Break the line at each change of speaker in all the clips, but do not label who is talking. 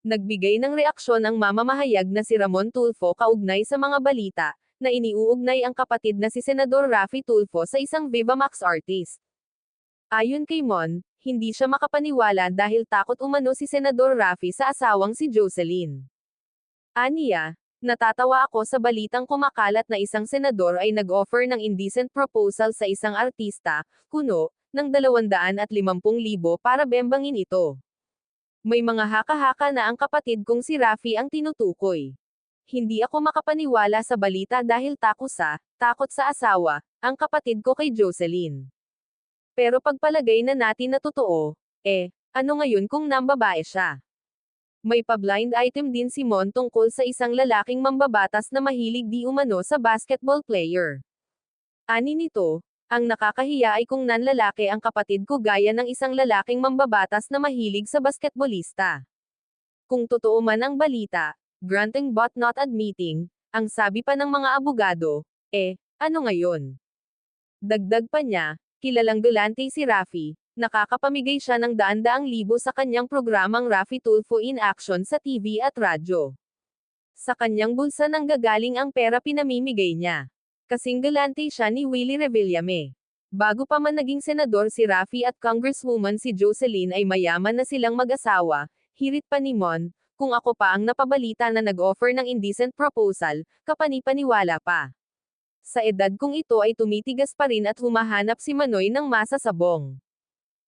Nagbigay ng reaksyon ang mamamahayag na si Ramon Tulfo kaugnay sa mga balita, na iniuugnay ang kapatid na si Senador Raffy Tulfo sa isang Viva Max artist. Ayon kay Mon, hindi siya makapaniwala dahil takot umano si Senador Raffy sa asawang si Jocelyn. Aniya, natatawa ako sa balitang kumakalat na isang senador ay nag-offer ng indecent proposal sa isang artista, kuno, ng 250,000 para bembangin ito. May mga haka-haka na ang kapatid kong si Raffy ang tinutukoy. Hindi ako makapaniwala sa balita dahil takot sa asawa, ang kapatid ko kay Jocelyn. Pero pagpalagay na natin na totoo, ano ngayon kung nambabae siya? May pa-blind item din si Mon tungkol sa isang lalaking mambabatas na mahilig di umano sa basketball player. Ani nito, ang nakakahiya ay kung nanlalaki ang kapatid ko gaya ng isang lalaking mambabatas na mahilig sa basketballista. Kung totoo man ang balita, granting but not admitting, ang sabi pa ng mga abogado, ano ngayon? Dagdag pa niya, kilalang galante si Raffy, nakakapamigay siya ng daan-daang libo sa kanyang programang Raffy Tulfo in Action sa TV at radyo. Sa kanyang bulsa nanggagaling ang pera pinamimigay niya. Kasing galante siya ni Willie Revillame. Bago pa man naging senador si Raffy at Congresswoman si Jocelyn ay mayaman na silang mag-asawa, hirit pa ni Mon, kung ako pa ang napabalita na nag-offer ng indecent proposal, kapani-paniwala pa. Sa edad kong ito ay tumitigas pa rin at humahanap si Manoy ng masasabong.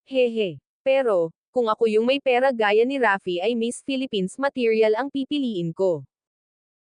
Hehe. Pero, kung ako yung may pera gaya ni Raffy ay Miss Philippines material ang pipiliin ko.